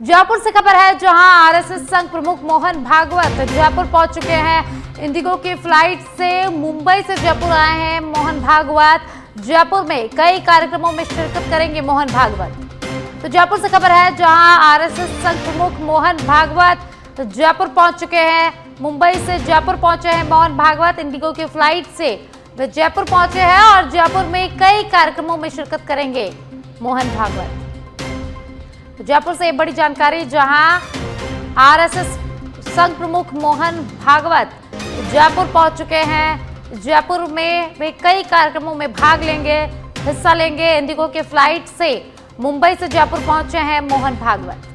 जयपुर से खबर है जहां आरएसएस संघ प्रमुख मोहन भागवत जयपुर पहुंच चुके हैं। इंडिगो की फ्लाइट से मुंबई से जयपुर आए हैं मोहन भागवत। जयपुर में कई कार्यक्रमों में शिरकत करेंगे मोहन भागवत। तो जयपुर से खबर है जहां आरएसएस संघ प्रमुख मोहन भागवत जयपुर पहुंच चुके हैं। मुंबई से जयपुर पहुंचे हैं मोहन भागवत। इंडिगो की फ्लाइट से वे जयपुर पहुंचे हैं और जयपुर में कई कार्यक्रमों में शिरकत करेंगे मोहन भागवत। तो जयपुर से बड़ी जानकारी जहां आरएसएस संघ प्रमुख मोहन भागवत जयपुर पहुंच चुके हैं। जयपुर में वे कई कार्यक्रमों में भाग लेंगे, हिस्सा लेंगे। इंडिगो के फ्लाइट से मुंबई से जयपुर पहुंचे हैं मोहन भागवत।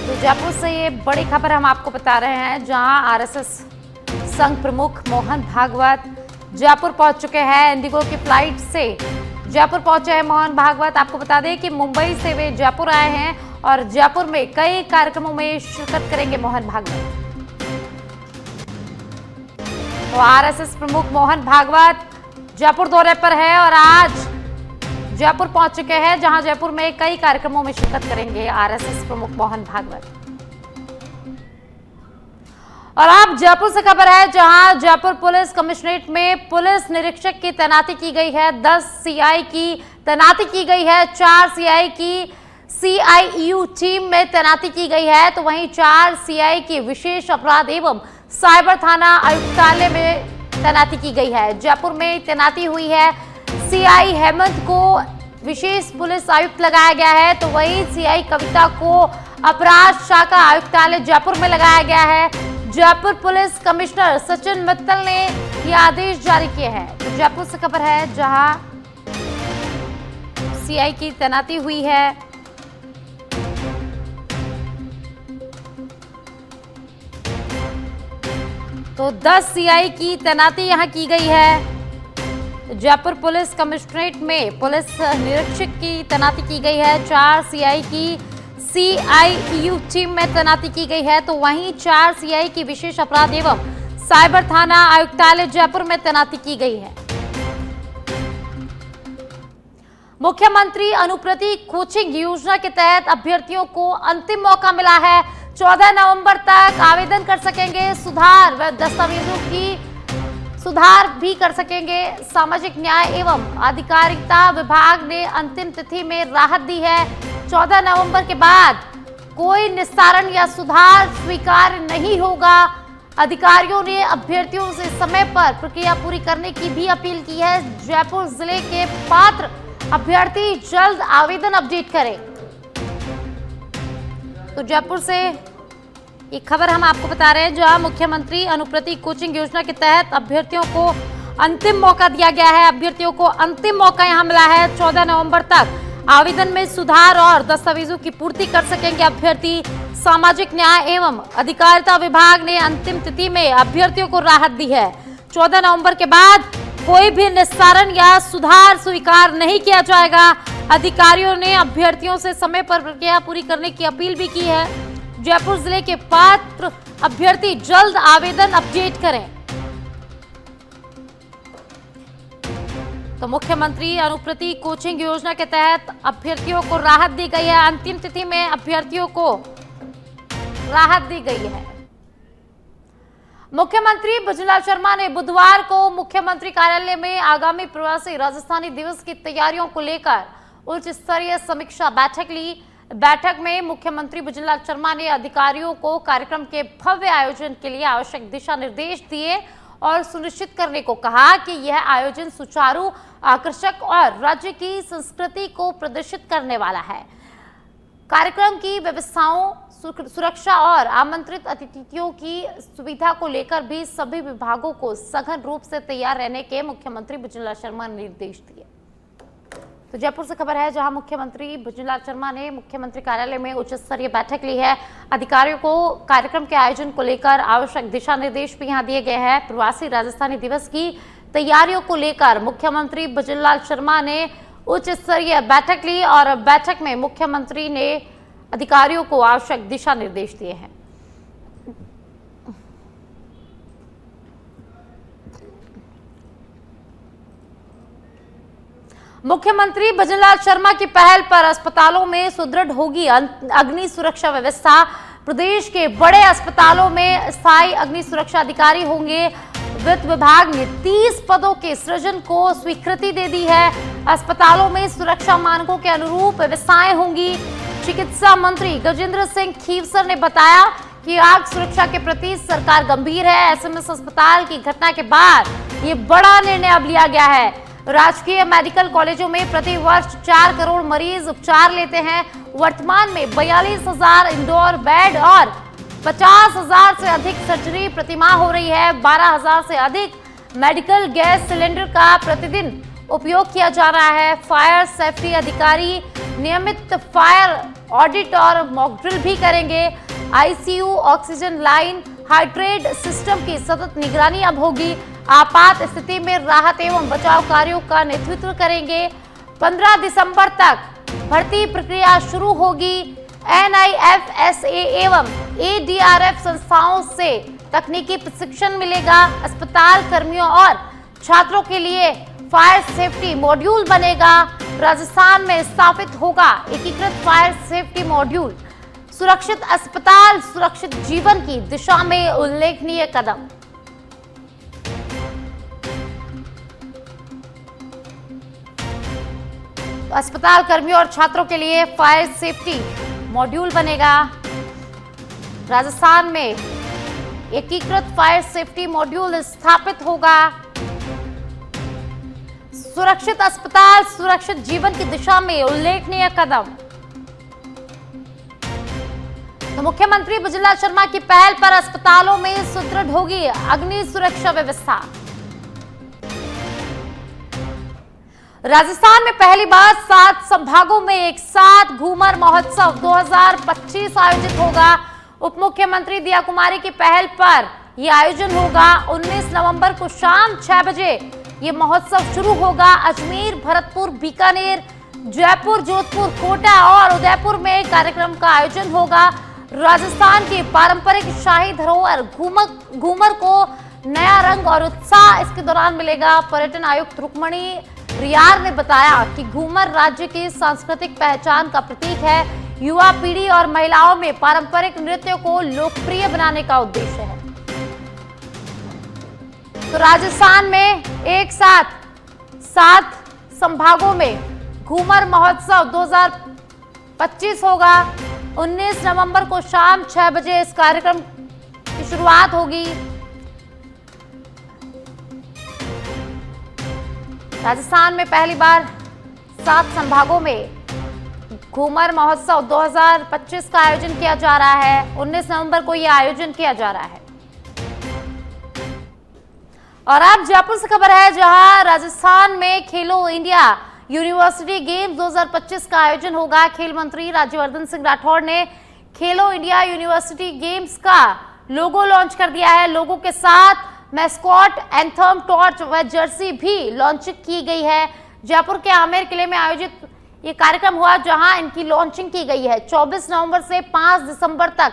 तो जयपुर से ये बड़ी खबर हम आपको बता रहे हैं जहां आरएसएस संघ प्रमुख मोहन भागवत जयपुर पहुंच चुके हैं। इंडिगो की फ्लाइट से जयपुर पहुंचे हैं मोहन भागवत। आपको बता दें कि मुंबई से वे जयपुर आए हैं और जयपुर में कई कार्यक्रमों में शिरकत करेंगे मोहन भागवत। तो आरएसएस प्रमुख मोहन भागवत जयपुर दौरे पर है और आज जयपुर पहुंच चुके हैं जहां जयपुर में कई कार्यक्रमों में शिरकत करेंगे आरएसएस प्रमुख मोहन भागवत। और अब जयपुर से खबर है जहां जयपुर पुलिस कमिश्नरेट में पुलिस निरीक्षक की तैनाती की गई है। 10 सीआई की तैनाती की गई है। 4 सीआई की सीआईयू टीम में तैनाती की गई है। तो वहीं 4 सीआई की विशेष अपराध एवं साइबर थाना आयुक्तालय में तैनाती की गई है। जयपुर में तैनाती हुई है। सीआई हेमंत को विशेष पुलिस आयुक्त लगाया गया है। तो वहीं सीआई कविता को अपराध शाखा आयुक्तालय जयपुर में लगाया गया है। जयपुर पुलिस कमिश्नर सचिन मित्तल ने ये आदेश जारी किए हैं। तो जयपुर से खबर है जहां सीआई की तैनाती हुई है। तो 10 सीआई की तैनाती यहां की गई है। जयपुर पुलिस कमिश्नरेट में पुलिस निरीक्षक की तैनाती की गई है। 4 सीआई की सीआईयू टीम में तैनाती की गई है। तो वहीं 4 सीआई की विशेष अपराध एवं साइबर थाना आयुक्तालय जयपुर में तैनाती की गई है। मुख्यमंत्री अनुप्रति कोचिंग योजना के तहत अभ्यर्थियों को अंतिम मौका मिला है। 14 नवंबर तक आवेदन कर सकेंगे। सुधार व दस्तावेजों की सुधार भी कर सकेंगे। सामाजिक न्याय एवं अधिकारिता विभाग ने अंतिम तिथि में राहत दी है। 14 नवंबर के बाद कोई निस्तारण या सुधार स्वीकार नहीं होगा। अधिकारियों ने अभ्यर्थियों से समय पर प्रक्रिया पूरी करने की भी अपील की है। जयपुर जिले के पात्र अभ्यर्थी जल्द आवेदन अपडेट करें। तो जयपुर से एक खबर हम आपको बता रहे हैं जहां मुख्यमंत्री अनुप्रति कोचिंग योजना के तहत अभ्यर्थियों को अंतिम मौका दिया गया है। अभ्यर्थियों को अंतिम मौका यहां मिला है। 14 नवंबर तक आवेदन में सुधार और दस्तावेजों की पूर्ति कर सकेंगे अभ्यर्थी। सामाजिक न्याय एवं अधिकारिता विभाग ने अंतिम तिथि में अभ्यर्थियों को राहत दी है। 14 नवंबर के बाद कोई भी निस्तारण या सुधार स्वीकार नहीं किया जाएगा। अधिकारियों ने अभ्यर्थियों से समय पर प्रक्रिया पूरी करने की अपील भी की है। जयपुर जिले के पात्र अभ्यर्थी जल्द आवेदन अपडेट करें। तो मुख्यमंत्री अनुप्रति कोचिंग योजना के तहत अभ्यर्थियों को राहत दी गई है। अंतिम तिथि में अभ्यर्थियों को राहत दी गई है। मुख्यमंत्री भजनलाल शर्मा ने बुधवार को मुख्यमंत्री कार्यालय में आगामी प्रवासी राजस्थानी दिवस की तैयारियों को लेकर उच्च स्तरीय समीक्षा बैठक ली। बैठक में मुख्यमंत्री भजनलाल शर्मा ने अधिकारियों को कार्यक्रम के भव्य आयोजन के लिए आवश्यक दिशा निर्देश दिए और सुनिश्चित करने को कहा कि यह आयोजन सुचारू, आकर्षक और राज्य की संस्कृति को प्रदर्शित करने वाला है। कार्यक्रम की व्यवस्थाओं, सुरक्षा और आमंत्रित अतिथियों की सुविधा को लेकर भी सभी विभागों को सघन रूप से तैयार रहने के मुख्यमंत्री भजनलाल शर्मा ने निर्देश दिए। तो जयपुर से खबर है जहां मुख्यमंत्री भजनलाल शर्मा ने मुख्यमंत्री कार्यालय में उच्च स्तरीय बैठक ली है। अधिकारियों को कार्यक्रम के आयोजन को लेकर आवश्यक दिशा निर्देश भी यहां दिए गए हैं। प्रवासी राजस्थानी दिवस की तैयारियों को लेकर मुख्यमंत्री भजनलाल शर्मा ने उच्च स्तरीय बैठक ली और बैठक में मुख्यमंत्री ने अधिकारियों को आवश्यक दिशा निर्देश दिए हैं। मुख्यमंत्री भजनलाल शर्मा की पहल पर अस्पतालों में सुदृढ़ होगी अग्नि सुरक्षा व्यवस्था। प्रदेश के बड़े अस्पतालों में स्थायी अग्नि सुरक्षा अधिकारी होंगे। वित्त विभाग ने 30 पदों के सृजन को स्वीकृति दे दी है। अस्पतालों में सुरक्षा मानकों के अनुरूप व्यवस्थाएं होंगी। चिकित्सा मंत्री गजेंद्र सिंह खीवसर ने बताया कि आग सुरक्षा के प्रति सरकार गंभीर है। एसएमएस अस्पताल की घटना के बाद ये बड़ा निर्णय अब लिया गया है। राजकीय मेडिकल कॉलेजों में प्रति वर्ष 4 करोड़ मरीज उपचार लेते हैं। वर्तमान में 42,000 इंडोर बेड और 50,000 से अधिक सर्जरी प्रतिमाह हो रही है। 12,000 से अधिक मेडिकल गैस सिलेंडर का प्रतिदिन उपयोग किया जा रहा है। फायर सेफ्टी अधिकारी नियमित फायर ऑडिट और मॉक ड्रिल भी करेंगे। ICU, oxygen line, hydrate system की सतत निगरानी अब होगी। आपात स्थिति में राहत एवं बचाव कार्यों का नेतृत्व करेंगे। 15 दिसंबर तक भर्ती प्रक्रिया शुरू होगी। NIFSA एवं ADRF संस्थाओं से तकनीकी प्रशिक्षण मिलेगा। अस्पताल कर्मियों और छात्रों के लिए फायर सेफ्टी मॉड्यूल बनेगा। राजस्थान में स्थापित होगा एकीकृत फायर सेफ्टी मॉड्यूल। सुरक्षित अस्पताल, सुरक्षित जीवन की दिशा में उल्लेखनीय कदम। अस्पताल कर्मियों और छात्रों के लिए फायर सेफ्टी मॉड्यूल बनेगा। राजस्थान में एकीकृत फायर सेफ्टी मॉड्यूल स्थापित होगा। सुरक्षित अस्पताल, सुरक्षित जीवन की दिशा में उल्लेखनीय कदम। तो मुख्यमंत्री भजनलाल शर्मा की पहल पर अस्पतालों में सुदृढ़ होगी अग्नि सुरक्षा व्यवस्था। राजस्थान में पहली बार 7 संभागों में एक साथ घूमर महोत्सव 2025 आयोजित होगा। उप मुख्यमंत्री दिया कुमारी की पहल पर यह आयोजन होगा। 19 नवंबर को शाम 6 बजे ये महोत्सव शुरू होगा। अजमेर, भरतपुर, बीकानेर, जयपुर, जोधपुर, कोटा और उदयपुर में कार्यक्रम का आयोजन होगा। राजस्थान की पारंपरिक शाही धरोहर घूमर को नया रंग और उत्साह इसके दौरान मिलेगा। पर्यटन आयुक्त रुक्मणी रियार ने बताया कि घूमर राज्य की सांस्कृतिक पहचान का प्रतीक है। युवा पीढ़ी और महिलाओं में पारंपरिक नृत्यों को लोकप्रिय बनाने का उद्देश्य है। तो राजस्थान में एक साथ 7 संभागों में घूमर महोत्सव 2025 होगा। 19 नवंबर को शाम 6 बजे इस कार्यक्रम की शुरुआत होगी। राजस्थान में पहली बार 7 संभागों में घूमर महोत्सव 2025 का आयोजन किया जा रहा है। 19 नवंबर को यह आयोजन किया जा रहा है। और अब जयपुर से खबर है, जहां राजस्थान में खेलो इंडिया यूनिवर्सिटी गेम्स 2025 का आयोजन होगा। खेल मंत्री राज्यवर्धन सिंह राठौड़ ने खेलो इंडिया यूनिवर्सिटी गेम्स का लोगो लॉन्च कर दिया है। लोगो के साथ मैस्कॉट, एंथम, टॉर्च व जर्सी भी लॉन्च की गई है। जयपुर के आमेर किले में आयोजित ये कार्यक्रम हुआ, जहां इनकी लॉन्चिंग की गई है। 24 नवंबर से 5 दिसंबर तक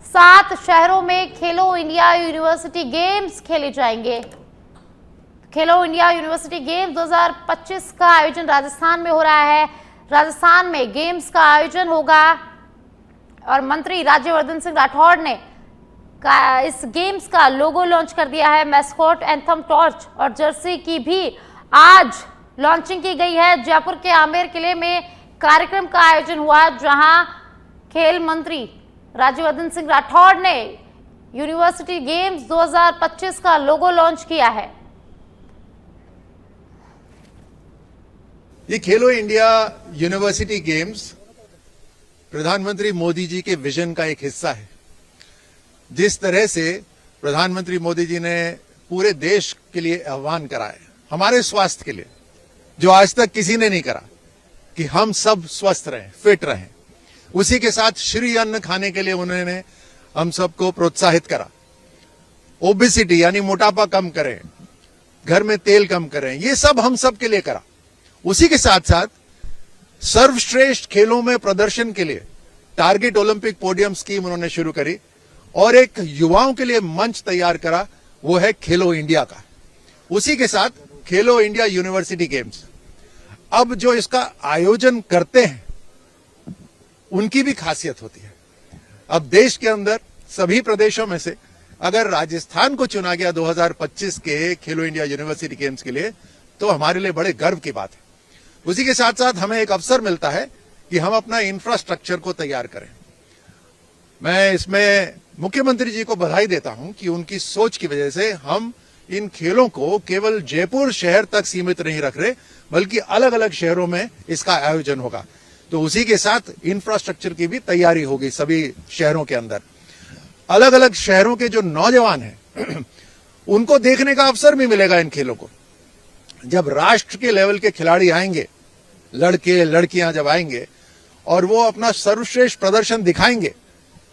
7 शहरों में खेलो इंडिया यूनिवर्सिटी गेम्स खेले जाएंगे। खेलो इंडिया यूनिवर्सिटी गेम्स 2025 का आयोजन राजस्थान में हो रहा है। राजस्थान में गेम्स का आयोजन होगा और मंत्री राज्यवर्धन सिंह राठौड़ ने इस गेम्स का लोगो लॉन्च कर दिया है। मैस्कॉट, एंथम, टॉर्च और जर्सी की भी आज लॉन्चिंग की गई है। जयपुर के आमेर किले में कार्यक्रम का आयोजन हुआ, जहां खेल मंत्री राज्यवर्धन सिंह राठौड़ ने यूनिवर्सिटी गेम्स 2025 का लोगो लॉन्च किया है। ये खेलो इंडिया यूनिवर्सिटी गेम्स प्रधानमंत्री मोदी जी के विजन का एक हिस्सा है। जिस तरह से प्रधानमंत्री मोदी जी ने पूरे देश के लिए आह्वान करा है, हमारे स्वास्थ्य के लिए, जो आज तक किसी ने नहीं करा, कि हम सब स्वस्थ रहें, फिट रहें, उसी के साथ श्री अन्न खाने के लिए उन्होंने हम सबको प्रोत्साहित करा। ओबेसिटी यानी मोटापा कम करें, घर में तेल कम करें, ये सब हम सब के लिए करा। उसी के साथ साथ सर्वश्रेष्ठ खेलों में प्रदर्शन के लिए टारगेट ओलंपिक पोडियम स्कीम उन्होंने शुरू करी और एक युवाओं के लिए मंच तैयार करा, वो है खेलो इंडिया का। उसी के साथ खेलो इंडिया यूनिवर्सिटी गेम्स। अब जो इसका आयोजन करते हैं उनकी भी खासियत होती है। अब देश के अंदर सभी प्रदेशों में से अगर राजस्थान को चुना गया 2025 के खेलो इंडिया यूनिवर्सिटी गेम्स के लिए, तो हमारे लिए बड़े गर्व की बात है। उसी के साथ साथ हमें एक अवसर मिलता है कि हम अपना इंफ्रास्ट्रक्चर को तैयार करें। मैं इसमें मुख्यमंत्री जी को बधाई देता हूं कि उनकी सोच की वजह से हम इन खेलों को केवल जयपुर शहर तक सीमित नहीं रख रहे, बल्कि अलग अलग शहरों में इसका आयोजन होगा। तो उसी के साथ इंफ्रास्ट्रक्चर की भी तैयारी होगी सभी शहरों के अंदर। अलग अलग शहरों के जो नौजवान हैं उनको देखने का अवसर भी मिलेगा इन खेलों को। जब राष्ट्र के लेवल के खिलाड़ी आएंगे, लड़के लड़कियां जब आएंगे और वो अपना सर्वश्रेष्ठ प्रदर्शन दिखाएंगे,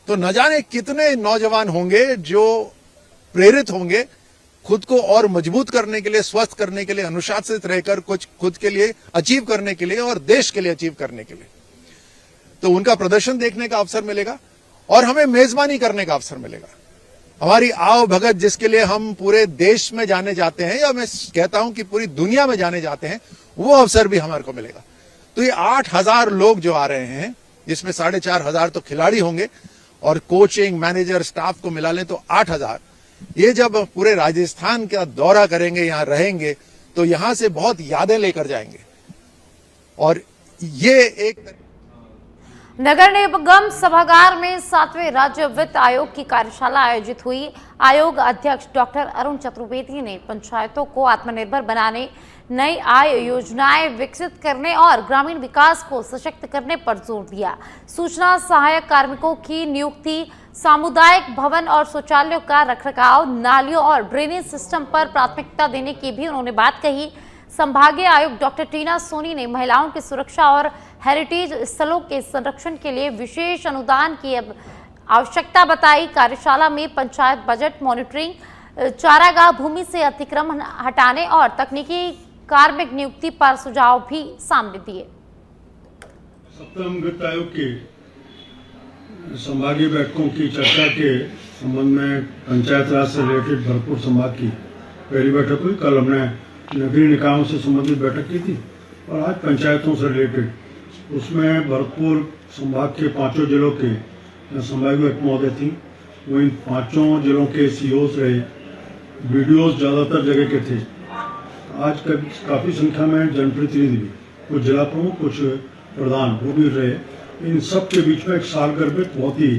तो न जाने कितने नौजवान होंगे जो प्रेरित होंगे खुद को और मजबूत करने के लिए, स्वस्थ करने के लिए, अनुशासित रहकर कुछ खुद के लिए अचीव करने के लिए और देश के लिए अचीव करने के लिए। तो उनका प्रदर्शन देखने का अवसर मिलेगा और हमें मेजबानी करने का अवसर मिलेगा। हमारी आओ भगत जिसके लिए हम पूरे देश में जाने जाते हैं, या मैं कहता हूं कि पूरी दुनिया में जाने जाते हैं, वो अवसर भी हमारे को मिलेगा। तो ये 8,000 लोग जो आ रहे हैं, जिसमें 4,500 तो खिलाड़ी होंगे और कोचिंग मैनेजर स्टाफ को मिला लें तो 8,000, ये जब पूरे राजस्थान का दौरा करेंगे, यहां रहेंगे, तो यहां से बहुत यादें लेकर जाएंगे। और ये एक नगर निगम सभागार में 7वें राज्य वित्त आयोग की कार्यशाला आयोजित हुई। आयोग अध्यक्ष डॉक्टर अरुण चतुर्वेदी ने पंचायतों को आत्मनिर्भर बनाने, नई आय योजनाएं विकसित करने और ग्रामीण विकास को सशक्त करने पर जोर दिया। सूचना सहायक कार्मिकों की नियुक्ति, सामुदायिक भवन और शौचालयों का रखरखाव, नालियों और ड्रेनेज सिस्टम पर प्राथमिकता देने की भी उन्होंने बात कही। संभागीय आयुक्त डॉक्टर टीना सोनी ने महिलाओं की सुरक्षा और हेरिटेज स्थलों के संरक्षण के लिए विशेष अनुदान की आवश्यकता बताई। कार्यशाला में पंचायत बजट मॉनिटरिंग, चारागाह भूमि से अतिक्रमण हटाने और तकनीकी कार्मिक नियुक्ति पर सुझाव भी सामने दिए। सप्तम वित्त आयोग की संभागीय बैठकों की चर्चा के संबंध में पंचायत राज से रिलेटेड भरतपुर संभाग की पहली बैठक हुई। कल हमने नगरीय निकायों से संबंधित बैठक की थी और आज पंचायतों से रिलेटेड, उसमें भरतपुर संभाग के 5 जिलों के संभागीय आयुक्त महोदय थी। वो इन 5 जिलों के सीओस रहे, बीडीओस ज़्यादातर जगह के थे। आज काफ़ी संख्या में जनप्रतिनिधि भी, कुछ जिला प्रमुख, कुछ प्रधान, वो भी रहे। इन सब के बीच में एक सारगर्भित बहुत ही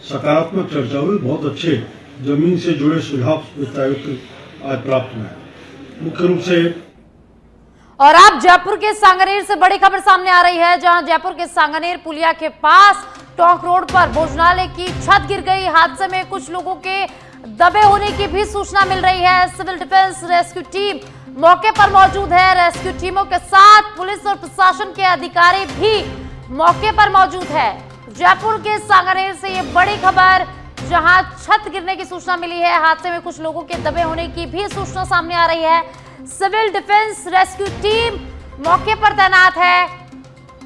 सकारात्मक चर्चा हुई। बहुत अच्छे जमीन से जुड़े सुझाव वित्त आयोग आज प्राप्त हुए। मुख्य रूप से और अब जयपुर के सांगनेर से बड़ी खबर सामने आ रही है, जहां जयपुर के सांगनेर पुलिया के पास टोंक रोड पर भोजनालय की छत गिर गई। हादसे में कुछ लोगों के दबे होने की भी सूचना मिल रही है। सिविल डिफेंस रेस्क्यू टीम मौके पर मौजूद है। रेस्क्यू टीमों के साथ पुलिस और प्रशासन के अधिकारी भी मौके पर मौजूद है। जयपुर के सांगनेर से ये बड़ी खबर, जहां छत गिरने की सूचना मिली है। हादसे में कुछ लोगों के दबे होने की भी सूचना सामने आ रही है। सिविल डिफेंस रेस्क्यू टीम मौके पर तैनात है।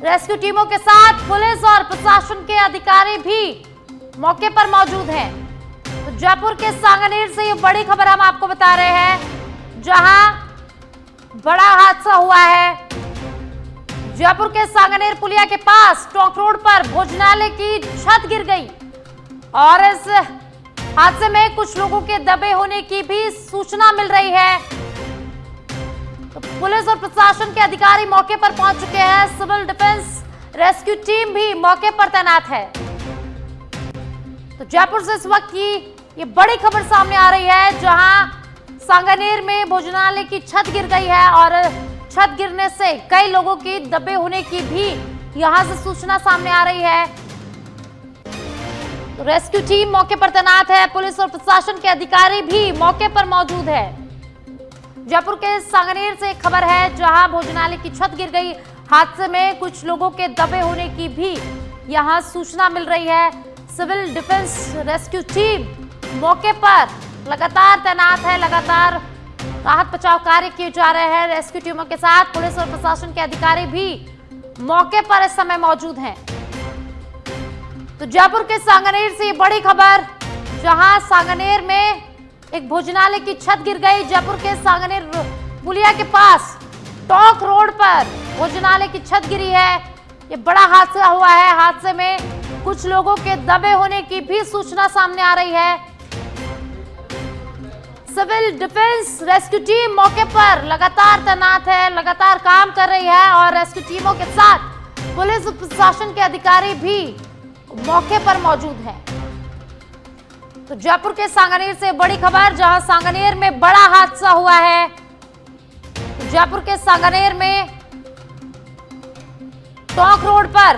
रेस्क्यू टीमों के साथ पुलिस और प्रशासन के अधिकारी भी मौके पर मौजूद हैं। तो जयपुर के सांगनेर से ये बड़ी खबर हम आपको बता रहे हैं, जहां बड़ा हादसा हुआ है। जयपुर के सांगनेर पुलिया के पास टोंक रोड पर भोजनालय की छत गिर गई और इस हादसे में कुछ लोगों के दबे होने की भी सूचना मिल रही है। तो पुलिस और प्रशासन के अधिकारी मौके पर पहुंच चुके हैं। सिविल डिफेंस रेस्क्यू टीम भी मौके पर तैनात है। तो जयपुर से इस वक्त की ये बड़ी खबर सामने आ रही है, जहां सांगनेर में भोजनालय की छत गिर गई है और छत गिरने से कई लोगों के दबे होने की भी यहां से सूचना सामने आ रही है। तो रेस्क्यू टीम मौके पर तैनात है। पुलिस और प्रशासन के अधिकारी भी मौके पर मौजूद है। जयपुर के सांगनेर से एक खबर है, जहां भोजनालय की छत गिर गई। हादसे में कुछ लोगों के दबे होने की भी यहां सूचना मिल रही है। सिविल डिफेंस रेस्क्यू टीम मौके पर लगातार तैनात है। लगातार राहत बचाव कार्य किए जा रहे हैं। रेस्क्यू टीमों के साथ पुलिस और प्रशासन के अधिकारी भी मौके पर इस समय मौजूद हैं। तो जयपुर के सांगनेर से ये बड़ी खबर, जहां सांगनेर में एक भोजनालय की छत गिर गई। जयपुर के सांगनेर पुलिया के पास टोंक रोड पर भोजनालय की छत गिरी है। ये बड़ा हादसा हुआ है। हादसे में कुछ लोगों के दबे होने की भी सूचना सामने आ रही है। सिविल डिफेंस रेस्क्यू टीम मौके पर लगातार तैनात है, लगातार काम कर रही है और रेस्क्यू टीमों के साथ पुलिस प्रशासन के अधिकारी भी मौके पर मौजूद हैं। तो जयपुर के सांगानेर से बड़ी खबर, जहां सांगानेर में बड़ा हादसा हुआ है। जयपुर के सांगानेर में टोंक रोड पर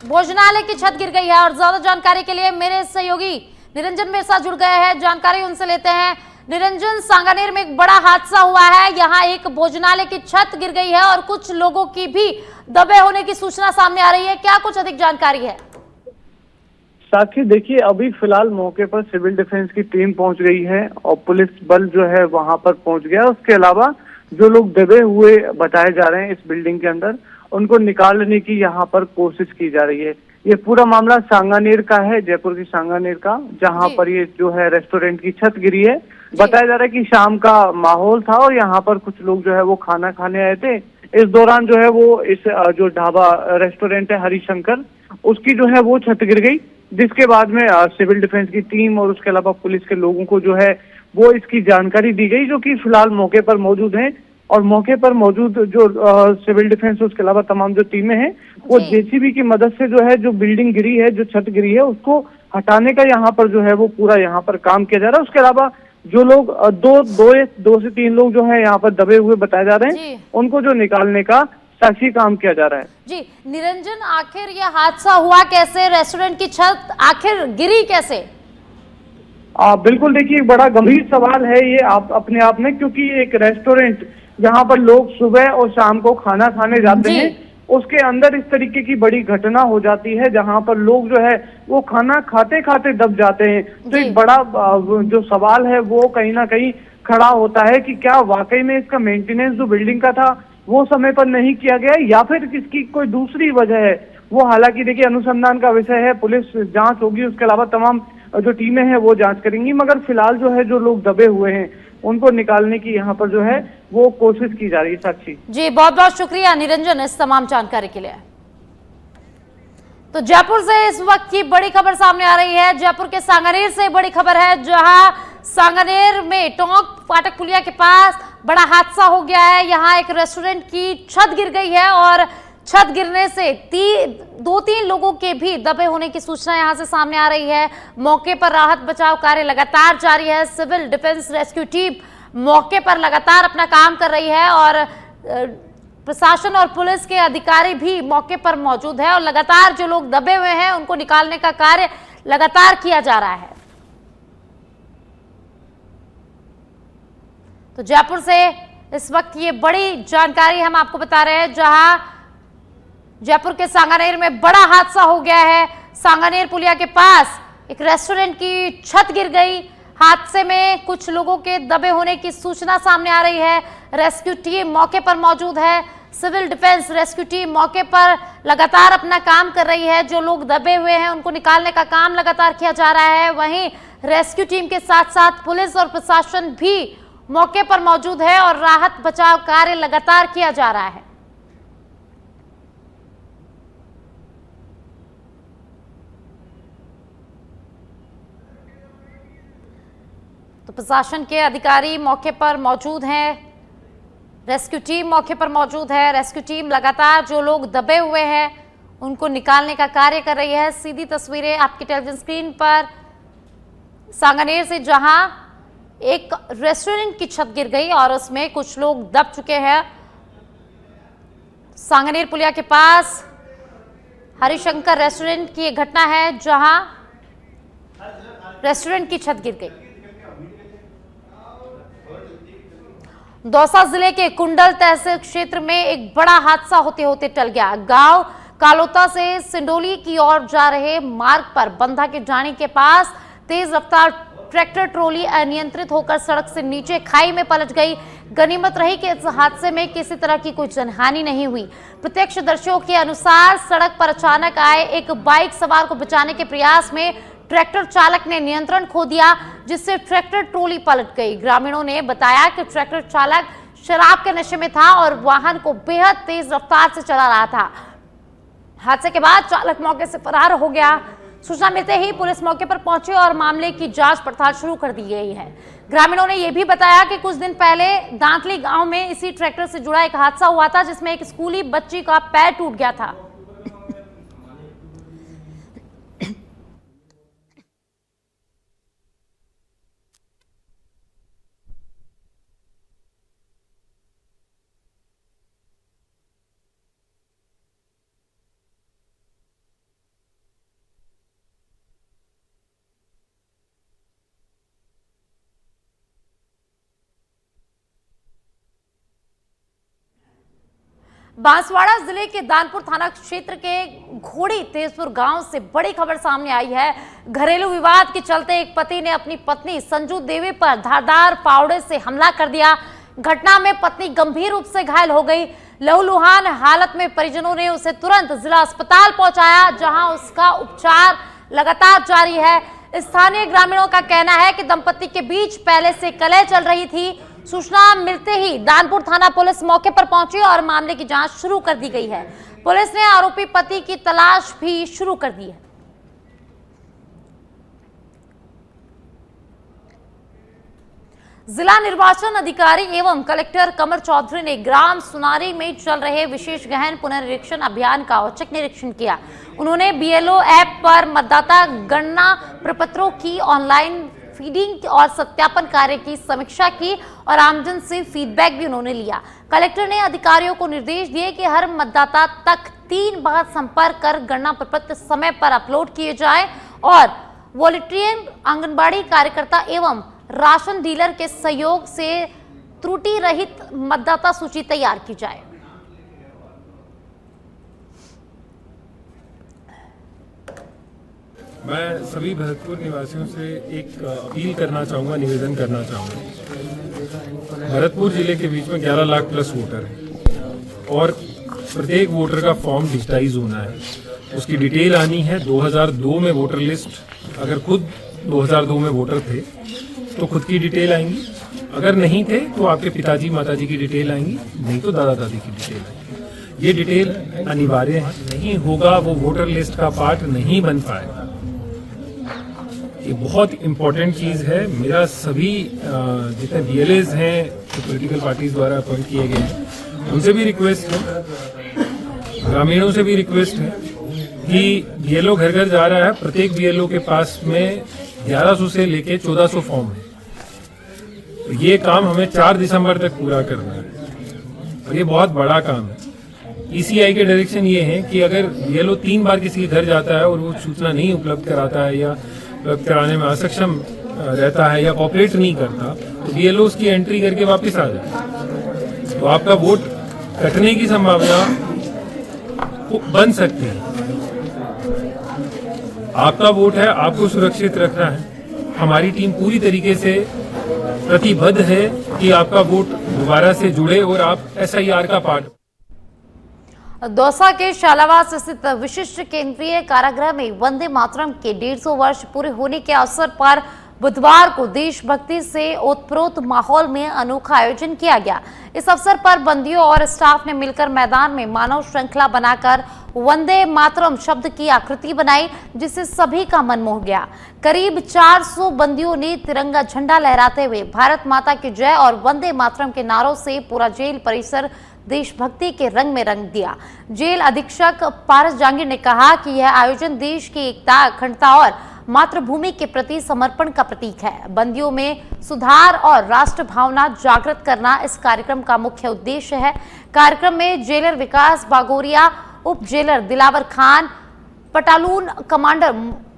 भोजनालय की छत गिर गई है और ज्यादा जानकारी के लिए मेरे सहयोगी निरंजन मेरे साथ जुड़ गए हैं। जानकारी उनसे लेते हैं। निरंजन, सांगानेर में एक बड़ा हादसा हुआ है। यहाँ एक भोजनालय की छत गिर गई है और कुछ लोगों की भी दबे होने की सूचना सामने आ रही है। क्या कुछ अधिक जानकारी है? साक्षी, देखिए अभी फिलहाल मौके पर सिविल डिफेंस की टीम पहुंच गई है और पुलिस बल जो है वहां पर पहुंच गया। उसके अलावा जो लोग दबे हुए बताए जा रहे हैं इस बिल्डिंग के अंदर, उनको निकालने की यहाँ पर कोशिश की जा रही है। ये पूरा मामला सांगानेर का है, जयपुर की सांगानेर का, जहाँ पर ये जो है रेस्टोरेंट की छत गिरी है। बताया जा रहा है कि शाम का माहौल था और यहाँ पर कुछ लोग जो है वो खाना खाने आए थे। इस दौरान जो है वो इस जो ढाबा रेस्टोरेंट है हरिशंकर, उसकी जो है वो छत गिर गई, जिसके बाद में सिविल डिफेंस की टीम और उसके अलावा पुलिस के लोगों को जो है वो इसकी जानकारी दी गई, जो कि फिलहाल मौके पर मौजूद हैं। और मौके पर मौजूद जो सिविल डिफेंस उसके अलावा तमाम जो टीमें हैं वो जेसीबी की मदद से जो है जो बिल्डिंग गिरी है, जो छत गिरी है, उसको हटाने का यहाँ पर जो है वो पूरा यहाँ पर काम किया जा रहा है। उसके अलावा जो लोग दो से तीन लोग जो है यहाँ पर दबे हुए बताए जा रहे हैं, उनको जो निकालने का साक्षी काम किया जा रहा है। जी निरंजन, आखिर यह हादसा हुआ कैसे? रेस्टोरेंट की छत आखिर गिरी कैसे? बिल्कुल, देखिए बड़ा गंभीर सवाल है ये अपने आप में, क्योंकि एक रेस्टोरेंट जहाँ पर लोग सुबह और शाम को खाना खाने जाते हैं, उसके अंदर इस तरीके की बड़ी घटना हो जाती है, जहाँ पर लोग जो है वो खाना खाते खाते दब जाते हैं। तो एक बड़ा जो सवाल है वो कहीं ना कहीं खड़ा होता है कि क्या वाकई में इसका मेंटेनेंस जो बिल्डिंग का था वो समय पर नहीं किया गया, या फिर इसकी कोई दूसरी वजह है। वो हालांकि देखिए अनुसंधान का विषय है, पुलिस जांच होगी, उसके अलावा तमाम जो टीमें हैं वो जांच करेंगी। मगर फिलहाल जो है जो लोग दबे हुए हैं उनको निकालने की यहाँ पर जो है वो कोशिश की जा रही है। साक्षी जी, बहुत बहुत शुक्रिया निरंजन इस तमाम जानकारी के लिए। तो जयपुर से इस वक्त की बड़ी खबर सामने आ रही है। जयपुर के सांगानेर से बड़ी खबर है, जहां सांगानेर में टोंक फाटक पुलिया के पास बड़ा हादसा हो गया है। यहाँ एक रेस्टोरेंट की छत गिर गई है और छत गिरने से 2-3 लोगों के भी दबे होने की सूचना यहां से सामने आ रही है। मौके पर राहत बचाव कार्य लगातार जारी है। सिविल डिफेंस रेस्क्यू टीम मौके पर लगातार अपना काम कर रही है और प्रशासन और पुलिस के अधिकारी भी मौके पर मौजूद है और लगातार जो लोग दबे हुए हैं उनको निकालने का कार्य लगातार किया जा रहा है। तो जयपुर से इस वक्त ये बड़ी जानकारी हम आपको बता रहे हैं, जहां जयपुर के सांगानेर में बड़ा हादसा हो गया है। सांगानेर पुलिया के पास एक रेस्टोरेंट की छत गिर गई। हादसे में कुछ लोगों के दबे होने की सूचना सामने आ रही है। रेस्क्यू टीम मौके पर मौजूद है। सिविल डिफेंस रेस्क्यू टीम मौके पर लगातार अपना काम कर रही है। जो लोग दबे हुए हैं उनको निकालने का काम लगातार किया जा रहा है। वहीं रेस्क्यू टीम के साथ साथ पुलिस और प्रशासन भी मौके पर मौजूद है और राहत बचाव कार्य लगातार किया जा रहा है। तो प्रशासन के अधिकारी मौके पर मौजूद हैं, रेस्क्यू टीम मौके पर मौजूद है। रेस्क्यू टीम लगातार जो लोग दबे हुए हैं उनको निकालने का कार्य कर रही है। सीधी तस्वीरें आपकी टेलीविजन स्क्रीन पर सांगानेर से, जहां एक रेस्टोरेंट की छत गिर गई और उसमें कुछ लोग दब चुके हैं। सांगानेर पुलिया के पास हरिशंकर रेस्टोरेंट की एक घटना है, जहां रेस्टोरेंट की छत गिर गई। दौसा जिले के कुंडल तहसील क्षेत्र में एक बड़ा हादसा होते होते टल गया। गांव कालोता से सिंडोली की ओर जा रहे मार्ग पर बंधा के जाने के पास तेज रफ्तार ट्रैक्टर ट्रॉली अनियंत्रित होकर सड़क से नीचे खाई में पलट गई। गनीमत रही कि इस हादसे में किसी तरह की कोई जनहानि नहीं हुई। प्रत्यक्षदर्शियों के अनुसार सड़क पर अचानक आए एक बाइक सवार को बचाने के प्रयास में ट्रैक्टर चालक ने नियंत्रण खो दिया, जिससे ट्रैक्टर ट्रॉली पलट गई। ग्रामीणों ने बताया कि ट्रैक्टर चालक शराब के नशे में था और वाहन को बेहद तेज रफ्तार से चला रहा था। हादसे के बाद चालक मौके से फरार हो गया। सूचना मिलते ही पुलिस मौके पर पहुंची और मामले की जांच पड़ताल शुरू कर दी गई है। ग्रामीणों ने यह भी बताया कि कुछ दिन पहले दांतली गांव में इसी ट्रैक्टर से जुड़ा एक हादसा हुआ था, जिसमें एक स्कूली बच्ची का पैर टूट गया था। बांसवाड़ा जिले के दानपुर थाना क्षेत्र के घोड़ी तेजपुर गांव से बड़ी खबर सामने आई है। घरेलू विवाद के चलते एक पति ने अपनी पत्नी संजू देवी पर धारदार फावड़े से हमला कर दिया। घटना में पत्नी गंभीर रूप से घायल हो गई। लहूलुहान हालत में परिजनों ने उसे तुरंत जिला अस्पताल पहुंचाया, जहां उसका उपचार लगातार जारी है। स्थानीय ग्रामीणों का कहना है कि दंपति के बीच पहले से कलह चल रही थी। सूचना मिलते ही दानपुर थाना पुलिस मौके पर पहुंची और मामले की जांच शुरू कर दी गई है। पुलिस ने आरोपी पति की तलाश भी शुरू कर दी है। जिला निर्वाचन अधिकारी एवं कलेक्टर कमर चौधरी ने ग्राम सुनारी में चल रहे विशेष गहन पुनरीक्षण अभियान का औचक निरीक्षण किया। उन्होंने बीएलओ ऐप पर मतदाता गणना प्रपत्रों की ऑनलाइन फीडिंग और सत्यापन कार्य की समीक्षा की और आमजन से फीडबैक भी उन्होंने लिया। कलेक्टर ने अधिकारियों को निर्देश दिए कि हर मतदाता तक 3 बार संपर्क कर गणना प्रपत्र समय पर अपलोड किए जाएं और वॉलंटियर आंगनबाड़ी कार्यकर्ता एवं राशन डीलर के सहयोग से त्रुटि रहित मतदाता सूची तैयार की जाए। मैं सभी भरतपुर निवासियों से एक अपील करना चाहूँगा, निवेदन करना चाहूँगा। भरतपुर जिले के बीच में 11 लाख प्लस वोटर हैं और प्रत्येक वोटर का फॉर्म डिजिटाइज होना है। उसकी डिटेल आनी है। 2002 में वोटर लिस्ट, अगर खुद 2002 में वोटर थे तो खुद की डिटेल आएंगी, अगर नहीं थे तो आपके पिताजी माताजी की डिटेल आएंगी, नहीं तो दादा दादी की डिटेल आएंगी। ये डिटेल अनिवार्य है, नहीं होगा वो वोटर लिस्ट का पार्ट नहीं बन पाएगा। ये बहुत इम्पोर्टेंट चीज़ है। मेरा सभी जितने बीएलएस हैं जो पॉलिटिकल पार्टीज द्वारा अपॉइंट किए गए हैं, उनसे भी रिक्वेस्ट है, ग्रामीणों से भी रिक्वेस्ट है कि बीएलओ घर घर जा रहा है। प्रत्येक बीएलओ के पास में 1100 से लेके 1400 फॉर्म है। तो ये काम हमें 4 दिसंबर तक पूरा करना है और ये बहुत बड़ा काम है। ईसीआई के डायरेक्शन ये है कि अगर बीएलओ 3 बार किसी के घर जाता है और वो सूचना नहीं उपलब्ध कराता है या उपलब्ध कराने में असक्षम रहता है या कॉपरेट नहीं करता, तो बीएलओ उसकी एंट्री करके वापस आ जाए, तो आपका वोट कटने की संभावना बन सकती है। आपका वोट है, आपको सुरक्षित रखना है। हमारी टीम पूरी तरीके से प्रतिबद्ध है कि आपका वोट दोबारा से जुड़े और आप एसआईआर का पार्ट। दौसा के शालावास स्थित विशिष्ट केंद्रीय कारागृह में वंदे मातरम के 150 वर्ष पूरे होने के अवसर पर बुधवार को देशभक्ति से ओतप्रोत माहौल में अनोखा आयोजन किया गया। इस अवसर पर बंदियों और स्टाफ ने मिलकर मैदान में मानव श्रृंखला बनाकर वंदे मातरम शब्द की आकृति बनाई, जिससे सभी का मन मोह गया। करीब 400 बंदियों ने तिरंगा झंडा लहराते हुए भारत माता की जय और वंदे मातरम के नारों से पूरा जेल परिसर देशभक्ति के रंग में रंग दिया। जेल अधीक्षक पारस जांगीर ने कहा कि यह आयोजन देश की एकता, अखंडता और मातृभूमि के प्रति समर्पण का प्रतीक है। बंदियों में सुधार और राष्ट्र भावना जागृत करना इस कार्यक्रम का मुख्य उद्देश्य है। कार्यक्रम में जेलर विकास बागोरिया, उप जेलर दिलावर खान, पटालून कमांडर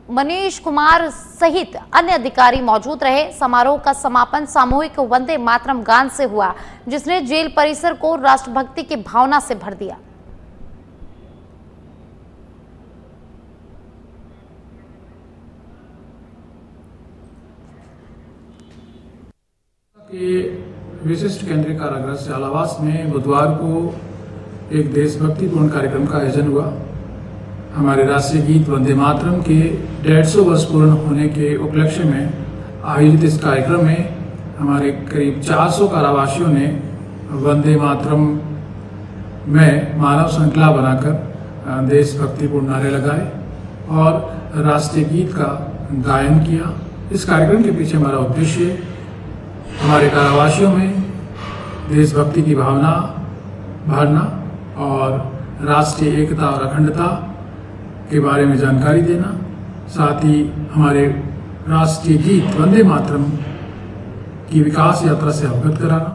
मनीष कुमार सहित अन्य अधिकारी मौजूद रहे। समारोह का समापन सामूहिक वंदे मातरम गान से हुआ, जिसने जेल परिसर को राष्ट्रभक्ति की भावना से भर दिया। विशिष्ट केंद्रीय कारागृह शालावास में बुधवार को एक देशभक्तिपूर्ण कार्यक्रम का आयोजन हुआ। हमारे राष्ट्रीय गीत वंदे मातरम के 150 वर्ष पूर्ण होने के उपलक्ष्य में आयोजित इस कार्यक्रम में हमारे करीब 400 कारावासियों ने वंदे मातरम में मानव श्रृंखला बनाकर देशभक्तिपूर्ण नारे लगाए और राष्ट्रीय गीत का गायन किया। इस कार्यक्रम के पीछे हमारा उद्देश्य हमारे कारावासियों में देशभक्ति की भावना भरना और राष्ट्रीय एकता और अखंडता के बारे में जानकारी देना, साथ ही हमारे राष्ट्रीय गीत वंदे मातरम की विकास यात्रा से अवगत कराना।